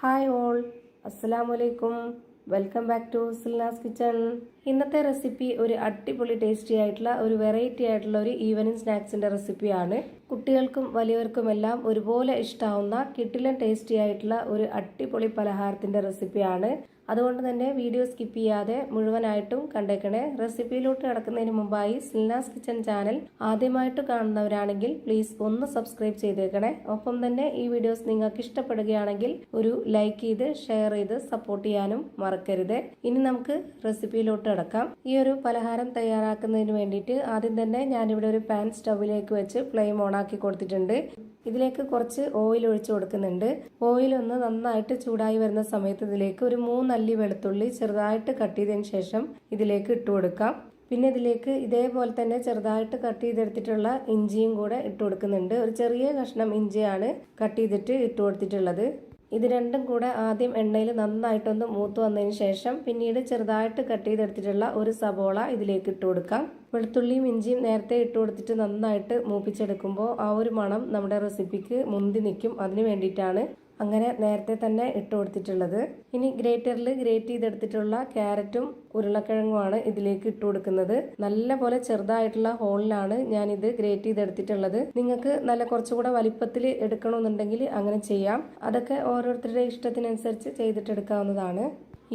Hi all, അസ്സലാമു അലൈക്കും. Welcome back to Silnas kitchen. ഇന്നത്തെ റെസിപ്പി ഒരു അടിപൊളി ടേസ്റ്റി ആയിട്ടുള്ള ഒരു വെറൈറ്റി ആയിട്ടുള്ള ഒരു ഈവനിങ് സ്നാക്സിന്റെ റെസിപ്പിയാണ്. കുട്ടികൾക്കും വലിയവർക്കുമെല്ലാം ഒരുപോലെ ഇഷ്ടാവുന്ന കിടിലൻ ടേസ്റ്റി ആയിട്ടുള്ള ഒരു അടിപൊളി പലഹാരത്തിന്റെ റെസിപ്പിയാണ്. അതുകൊണ്ട് തന്നെ വീഡിയോ സ്കിപ്പ് ചെയ്യാതെ മുഴുവനായിട്ടും കണ്ടേക്കണേ. റെസിപ്പിയിലോട്ട് കിടക്കുന്നതിന് മുമ്പായി സിൽനാസ് കിച്ചൺ ചാനൽ ആദ്യമായിട്ട് കാണുന്നവരാണെങ്കിൽ പ്ലീസ് ഒന്ന് സബ്സ്ക്രൈബ് ചെയ്തേക്കണേ. ഒപ്പം തന്നെ ഈ വീഡിയോസ് നിങ്ങൾക്ക് ഇഷ്ടപ്പെടുകയാണെങ്കിൽ ഒരു ലൈക്ക് ചെയ്ത് ഷെയർ ചെയ്ത് സപ്പോർട്ട് ചെയ്യാനും മറക്കരുത്. ഇനി നമുക്ക് റെസിപ്പിയിലോട്ട് കിടക്കാം. ഈ ഒരു പലഹാരം തയ്യാറാക്കുന്നതിന് വേണ്ടിയിട്ട് ആദ്യം തന്നെ ഞാനിവിടെ ഒരു പാൻ സ്റ്റൗവിലേക്ക് വെച്ച് ഫ്ലെയിം ഓൺ ആക്കി കൊടുത്തിട്ടുണ്ട്. ഇതിലേക്ക് കുറച്ച് ഓയിൽ ഒഴിച്ചു കൊടുക്കുന്നുണ്ട്. ഓയിൽ ഒന്ന് നന്നായിട്ട് ചൂടായി വരുന്ന സമയത്ത് ഇതിലേക്ക് ഒരു 3 അല്ലി വെളുത്തുള്ളി ചെറുതായിട്ട് കട്ട് ചെയ്തതിന് ശേഷം ഇതിലേക്ക് ഇട്ട് കൊടുക്കാം. പിന്നെ ഇതിലേക്ക് ഇതേപോലെ തന്നെ ചെറുതായിട്ട് കട്ട് ചെയ്തെടുത്തിട്ടുള്ള ഇഞ്ചിയും കൂടെ ഇട്ട് കൊടുക്കുന്നുണ്ട്. ഒരു ചെറിയ കഷ്ണം ഇഞ്ചിയാണ് കട്ട് ചെയ്തിട്ട് ഇട്ട് കൊടുത്തിട്ടുള്ളത്. ഇത് രണ്ടും കൂടെ ആദ്യം എണ്ണയിൽ നന്നായിട്ടൊന്ന് മൂത്ത് വന്നതിന് ശേഷം പിന്നീട് ചെറുതായിട്ട് കട്ട് ചെയ്തെടുത്തിട്ടുള്ള ഒരു സബോള ഇതിലേക്ക് ഇട്ട് കൊടുക്കാം. വെളുത്തുള്ളിയും ഇഞ്ചിയും നേരത്തെ ഇട്ട് കൊടുത്തിട്ട് നന്നായിട്ട് മൂപ്പിച്ചെടുക്കുമ്പോൾ ആ ഒരു മണം നമ്മുടെ റെസിപ്പിക്ക് മുന്തി നിൽക്കും. അതിന് വേണ്ടിയിട്ടാണ് അങ്ങനെ നേരത്തെ തന്നെ ഇട്ട് കൊടുത്തിട്ടുള്ളത്. ഇനി ഗ്രേറ്ററിൽ ഗ്രേറ്റ് ചെയ്തെടുത്തിട്ടുള്ള ക്യാരറ്റും ഉരുളക്കിഴങ്ങുമാണ് ഇതിലേക്ക് ഇട്ട് കൊടുക്കുന്നത്. നല്ല പോലെ ചെറുതായിട്ടുള്ള ഹോളിലാണ് ഞാനിത് ഗ്രേറ്റ് ചെയ്തെടുത്തിട്ടുള്ളത്. നിങ്ങൾക്ക് നല്ല കുറച്ചുകൂടെ വലിപ്പത്തിൽ എടുക്കണമെന്നുണ്ടെങ്കിൽ അങ്ങനെ ചെയ്യാം. അതൊക്കെ ഓരോരുത്തരുടെ ഇഷ്ടത്തിനനുസരിച്ച് ചെയ്തിട്ടെടുക്കാവുന്നതാണ്.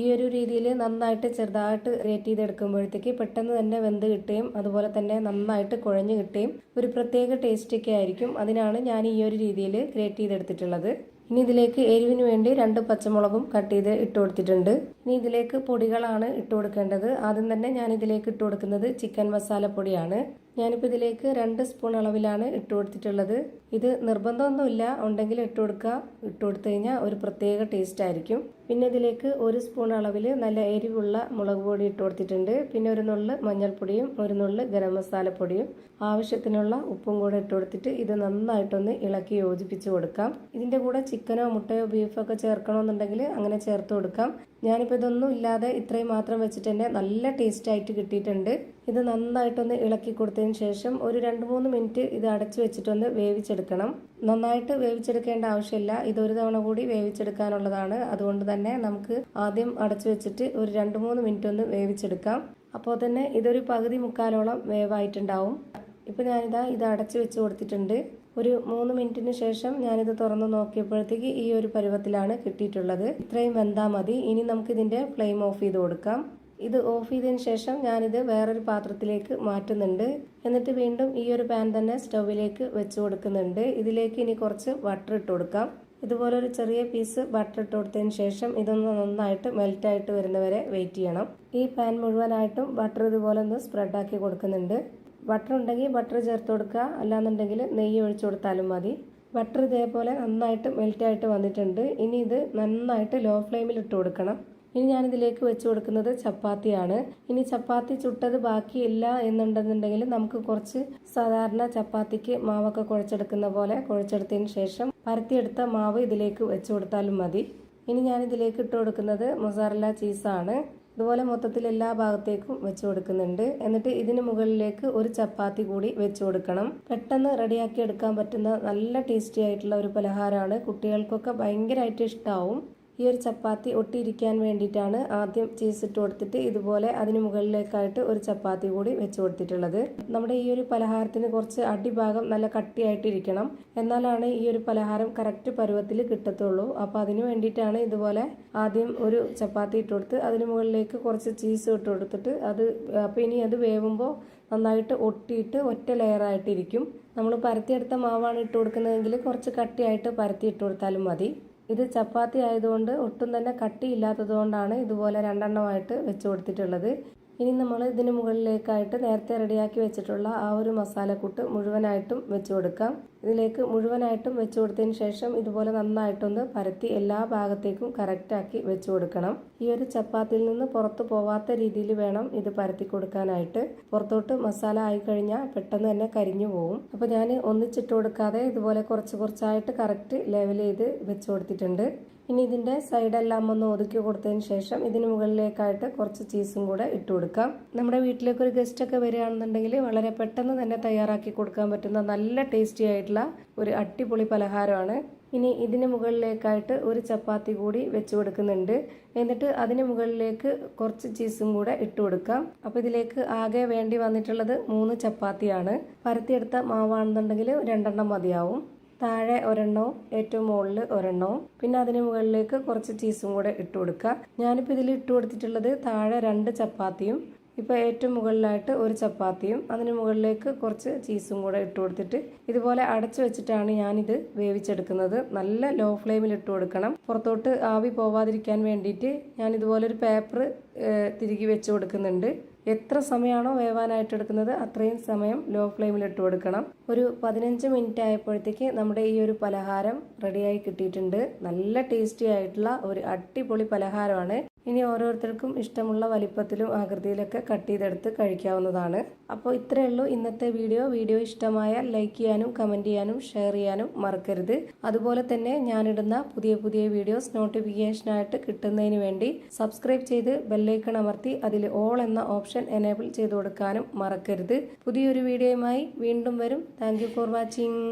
ഈ ഒരു രീതിയിൽ നന്നായിട്ട് ചെറുതായിട്ട് ഗ്രേറ്റ് ചെയ്തെടുക്കുമ്പോഴത്തേക്ക് പെട്ടെന്ന് തന്നെ വെന്ത് കിട്ടുകയും അതുപോലെ തന്നെ നന്നായിട്ട് കുഴഞ്ഞു കിട്ടുകയും ഒരു പ്രത്യേക ടേസ്റ്റ് ഒക്കെ ആയിരിക്കും. അതിനാണ് ഞാൻ ഈ ഒരു രീതിയിൽ ഗ്രേറ്റ് ചെയ്തെടുത്തിട്ടുള്ളത്. ഇനി ഇതിലേക്ക് എരിവിന് വേണ്ടി 2 പച്ചമുളകും കട്ട് ചെയ്ത് ഇട്ട് കൊടുത്തിട്ടുണ്ട്. ഇനി ഇതിലേക്ക് പൊടികളാണ് ഇട്ട് കൊടുക്കേണ്ടത്. ആദ്യം തന്നെ ഞാൻ ഇതിലേക്ക് ഇട്ട് കൊടുക്കുന്നത് ചിക്കൻ മസാലപ്പൊടിയാണ്. ഞാനിപ്പോൾ ഇതിലേക്ക് 2 സ്പൂൺ അളവിലാണ് ഇട്ട് കൊടുത്തിട്ടുള്ളത്. ഇത് നിർബന്ധമൊന്നുമില്ല, ഉണ്ടെങ്കിൽ ഇട്ട് കൊടുക്കുക. ഇട്ട് കൊടുത്തു കഴിഞ്ഞാൽ ഒരു പ്രത്യേക ടേസ്റ്റ് ആയിരിക്കും. പിന്നെ ഇതിലേക്ക് 1 സ്പൂൺ അളവിൽ നല്ല എരിവുള്ള മുളക് പൊടി ഇട്ട് കൊടുത്തിട്ടുണ്ട്. പിന്നെ ഒരു നുള്ള് മഞ്ഞൾപ്പൊടിയും ഒരു നുള്ള് ഗരം മസാലപ്പൊടിയും ആവശ്യത്തിനുള്ള ഉപ്പും കൂടെ ഇട്ട് കൊടുത്തിട്ട് ഇത് നന്നായിട്ടൊന്ന് ഇളക്കി യോജിപ്പിച്ച് കൊടുക്കാം. ഇതിന്റെ കൂടെ ചിക്കനോ മുട്ടയോ ബീഫോ ഒക്കെ ചേർക്കണമെന്നുണ്ടെങ്കിൽ അങ്ങനെ ചേർത്ത് കൊടുക്കാം. ഞാനിപ്പോൾ ഇതൊന്നും ഇല്ലാതെ ഇത്രയും മാത്രം വെച്ചിട്ട് തന്നെ നല്ല ടേസ്റ്റ് ആയിട്ട് കിട്ടിയിട്ടുണ്ട്. ഇത് നന്നായിട്ടൊന്ന് ഇളക്കി കൊടുത്തതിന് ശേഷം ഒരു 2-3 മിനിറ്റ് ഇത് അടച്ചു വെച്ചിട്ടൊന്ന് വേവിച്ചെടുക്കണം. നന്നായിട്ട് വേവിച്ചെടുക്കേണ്ട ആവശ്യമില്ല, ഇതൊരു തവണ കൂടി വേവിച്ചെടുക്കാനുള്ളതാണ്. അതുകൊണ്ട് തന്നെ നമുക്ക് ആദ്യം അടച്ചു വെച്ചിട്ട് ഒരു 2-3 മിനിറ്റ് ഒന്ന് വേവിച്ചെടുക്കാം. അപ്പോൾ തന്നെ ഇതൊരു പകുതി മുക്കാലോളം വേവായിട്ടുണ്ടാവും. ഇപ്പം ഞാനിതാ ഇത് അടച്ചു വെച്ച് കൊടുത്തിട്ടുണ്ട്. ഒരു 3 മിനിറ്റിന് ശേഷം ഞാനിത് തുറന്ന് നോക്കിയപ്പോഴത്തേക്ക് ഈ ഒരു പരുവത്തിലാണ് കിട്ടിയിട്ടുള്ളത്. ഇത്രയും വെന്താൽ മതി. ഇനി നമുക്ക് ഇതിന്റെ ഫ്ലെയിം ഓഫ് ചെയ്ത് കൊടുക്കാം. ഇത് ഓഫ് ചെയ്തതിന് ശേഷം ഞാനിത് വേറൊരു പാത്രത്തിലേക്ക് മാറ്റുന്നുണ്ട്. എന്നിട്ട് വീണ്ടും ഈ ഒരു പാൻ തന്നെ സ്റ്റൗവിലേക്ക് വെച്ച് കൊടുക്കുന്നുണ്ട്. ഇതിലേക്ക് ഇനി കുറച്ച് ബട്ടർ ഇട്ട് കൊടുക്കാം. ഇതുപോലെ ഒരു ചെറിയ പീസ് ബട്ടർ ഇട്ട് കൊടുത്തതിന് ശേഷം ഇതൊന്ന് നന്നായിട്ട് മെൽറ്റായിട്ട് വരുന്നവരെ വെയിറ്റ് ചെയ്യണം. ഈ പാൻ മുഴുവനായിട്ടും ബട്ടർ ഇതുപോലെ ഒന്ന് സ്പ്രെഡാക്കി കൊടുക്കുന്നുണ്ട്. ബട്ടർ ഉണ്ടെങ്കിൽ ബട്ടർ ചേർത്ത് കൊടുക്കുക, അല്ലാന്നുണ്ടെങ്കിൽ നെയ്യ് ഒഴിച്ചു കൊടുത്താലും മതി. ബട്ടർ ഇതേപോലെ നന്നായിട്ട് മെൽറ്റായിട്ട് വന്നിട്ടുണ്ട്. ഇനി ഇത് നന്നായിട്ട് ലോ ഫ്ലെയിമിൽ ഇട്ട് കൊടുക്കണം. ഇനി ഞാനിതിലേക്ക് വെച്ച് കൊടുക്കുന്നത് ചപ്പാത്തിയാണ്. ഇനി ചപ്പാത്തി ചുട്ടത് ബാക്കിയില്ല എന്നുണ്ടെന്നുണ്ടെങ്കിൽ നമുക്ക് കുറച്ച് സാധാരണ ചപ്പാത്തിക്ക് മാവൊക്കെ കുഴച്ചെടുക്കുന്ന പോലെ കുഴച്ചെടുത്തതിന് ശേഷം പരത്തിയെടുത്ത മാവ് ഇതിലേക്ക് വെച്ച് കൊടുത്താലും മതി. ഇനി ഞാനിതിലേക്ക് ഇട്ട് കൊടുക്കുന്നത് മൊസറല്ല ചീസാണ്. ഇതുപോലെ മൊത്തത്തിൽ എല്ലാ ഭാഗത്തേക്കും വെച്ച് കൊടുക്കുന്നുണ്ട്. എന്നിട്ട് ഇതിന് മുകളിലേക്ക് ഒരു ചപ്പാത്തി കൂടി വെച്ച് കൊടുക്കണം. പെട്ടെന്ന് റെഡിയാക്കി എടുക്കാൻ പറ്റുന്ന നല്ല ടേസ്റ്റി ആയിട്ടുള്ള ഒരു പലഹാരമാണ്. കുട്ടികൾക്കൊക്കെ ഭയങ്കരമായിട്ട് ഇഷ്ടമാവും. ഈ ഒരു ചപ്പാത്തി ഒട്ടിയിരിക്കാൻ വേണ്ടിയിട്ടാണ് ആദ്യം ചീസ് ഇട്ട് കൊടുത്തിട്ട് ഇതുപോലെ അതിന് മുകളിലേക്കായിട്ട് ഒരു ചപ്പാത്തി കൂടി വെച്ച് കൊടുത്തിട്ടുള്ളത്. നമ്മുടെ ഈ ഒരു പലഹാരത്തിന് കുറച്ച് അടിഭാഗം നല്ല കട്ടിയായിട്ടിരിക്കണം, എന്നാലാണ് ഈ ഒരു പലഹാരം കറക്റ്റ് പരുവത്തിൽ കിട്ടത്തുള്ളൂ. അപ്പോൾ അതിന് വേണ്ടിയിട്ടാണ് ഇതുപോലെ ആദ്യം ഒരു ചപ്പാത്തി ഇട്ട് കൊടുത്ത് അതിന് മുകളിലേക്ക് കുറച്ച് ചീസ് ഇട്ട് കൊടുത്തിട്ട് അപ്പോൾ ഇനി അത് വേവുമ്പോൾ നന്നായിട്ട് ഒട്ടിയിട്ട് ഒറ്റ ലെയറായിട്ടിരിക്കും. നമ്മൾ പരത്തിയെടുത്ത മാവാണ് ഇട്ട് കൊടുക്കുന്നതെങ്കിൽ കുറച്ച് കട്ടിയായിട്ട് പരത്തി ഇട്ട് കൊടുത്താലും മതി. ഇത് ചപ്പാത്തി ആയതുകൊണ്ട് ഒട്ടും തന്നെ കട്ടിയില്ലാത്തത് കൊണ്ടാണ് ഇതുപോലെ 2 എണ്ണമായിട്ട് വെച്ച് കൊടുത്തിട്ടുള്ളത്. ഇനി നമ്മൾ ഇതിന് മുകളിലേക്കായിട്ട് നേരത്തെ റെഡിയാക്കി വെച്ചിട്ടുള്ള ആ ഒരു മസാലക്കൂട്ട് മുഴുവനായിട്ടും വെച്ച് കൊടുക്കാം. ഇതിലേക്ക് മുഴുവനായിട്ടും വെച്ച് കൊടുത്തതിന് ശേഷം ഇതുപോലെ നന്നായിട്ടൊന്ന് പരത്തി എല്ലാ ഭാഗത്തേക്കും കറക്റ്റാക്കി വെച്ച് കൊടുക്കണം. ഈ ഒരു ചപ്പാത്തിയിൽ നിന്ന് പുറത്തു പോവാത്ത രീതിയിൽ വേണം ഇത് പരത്തി കൊടുക്കാനായിട്ട്. പുറത്തോട്ട് മസാല ആയിക്കഴിഞ്ഞാൽ പെട്ടെന്ന് തന്നെ കരിഞ്ഞു പോകും. അപ്പോൾ ഞാൻ ഒന്നിച്ചിട്ട് കൊടുക്കാതെ ഇതുപോലെ കുറച്ച് കുറച്ചായിട്ട് കറക്റ്റ് ലെവൽ ചെയ്ത് വെച്ച് കൊടുത്തിട്ടുണ്ട്. ഇനി ഇതിന്റെ സൈഡെല്ലാം ഒന്ന് ഒതുക്കി കൊടുത്തതിന് ശേഷം ഇതിന് മുകളിലേക്കായിട്ട് കുറച്ച് ചീസും കൂടെ ഇട്ട് കൊടുക്കാം. നമ്മുടെ വീട്ടിലേക്ക് ഒരു ഗസ്റ്റ് ഒക്കെ വരികയാണെന്നുണ്ടെങ്കിൽ വളരെ പെട്ടെന്ന് തന്നെ തയ്യാറാക്കി കൊടുക്കാൻ പറ്റുന്ന നല്ല ടേസ്റ്റി ആയിട്ടുള്ള ഒരു അടിപൊളി പലഹാരമാണ്. ഇനി ഇതിന് മുകളിലേക്കായിട്ട് ഒരു ചപ്പാത്തി കൂടി വെച്ച് കൊടുക്കുന്നുണ്ട്. എന്നിട്ട് അതിന് മുകളിലേക്ക് കുറച്ച് ചീസും കൂടെ ഇട്ട് കൊടുക്കാം. അപ്പോൾ ഇതിലേക്ക് ആകെ വേണ്ടി വന്നിട്ടുള്ളത് 3 ചപ്പാത്തിയാണ്. പരത്തിയെടുത്ത മാവാണെന്നുണ്ടെങ്കിൽ 2 മതിയാവും. താഴെ ഒരെണ്ണവും ഏറ്റവും മുകളിൽ ഒരെണ്ണവും, പിന്നെ അതിന് മുകളിലേക്ക് കുറച്ച് ചീസും കൂടെ ഇട്ട് കൊടുക്കുക. ഞാനിപ്പോൾ ഇതിൽ ഇട്ട് കൊടുത്തിട്ടുള്ളത് താഴെ 2 ചപ്പാത്തിയും ഇപ്പോൾ ഏറ്റവും മുകളിലായിട്ട് ഒരു ചപ്പാത്തിയും അതിന് മുകളിലേക്ക് കുറച്ച് ചീസും കൂടെ ഇട്ട് കൊടുത്തിട്ട് ഇതുപോലെ അടച്ചു വെച്ചിട്ടാണ് ഞാനിത് വേവിച്ചെടുക്കുന്നത്. നല്ല ലോ ഫ്ലെയിമിൽ ഇട്ട് കൊടുക്കണം. പുറത്തോട്ട് ആവി പോവാതിരിക്കാൻ വേണ്ടിയിട്ട് ഞാൻ ഇതുപോലെ ഒരു പേപ്പർ തിരികെ വെച്ച് കൊടുക്കുന്നുണ്ട്. എത്ര സമയമാണോ വേവാനായിട്ട് എടുക്കുന്നത് അത്രയും സമയം ലോ ഫ്ലെയിമിൽ ഇട്ട് കൊടുക്കണം. ഒരു 15 മിനിറ്റ് ആയപ്പോഴത്തേക്ക് നമ്മുടെ ഈ ഒരു പലഹാരം റെഡിയായി കിട്ടിയിട്ടുണ്ട്. നല്ല ടേസ്റ്റി ആയിട്ടുള്ള ഒരു അടിപൊളി പലഹാരമാണ്. ഇനി ഓരോരുത്തർക്കും ഇഷ്ടമുള്ള വലിപ്പത്തിലും ആകൃതിയിലൊക്കെ കട്ട് ചെയ്തെടുത്ത് കഴിക്കാവുന്നതാണ്. അപ്പോൾ ഇത്രയേ ഉള്ളൂ ഇന്നത്തെ വീഡിയോ ഇഷ്ടമായാൽ ലൈക്ക് ചെയ്യാനും കമൻറ്റ് ചെയ്യാനും ഷെയർ ചെയ്യാനും മറക്കരുത്. അതുപോലെ തന്നെ ഞാനിടുന്ന പുതിയ വീഡിയോസ് നോട്ടിഫിക്കേഷനായിട്ട് കിട്ടുന്നതിന് വേണ്ടി സബ്സ്ക്രൈബ് ചെയ്ത് ബെല്ലൈക്കൺ അമർത്തി അതിൽ ഓൾ എന്ന ഓപ്ഷൻ എനേബിൾ ചെയ്ത് കൊടുക്കാനും മറക്കരുത്. പുതിയൊരു വീഡിയോയുമായി വീണ്ടും വരും. Thank you for watching.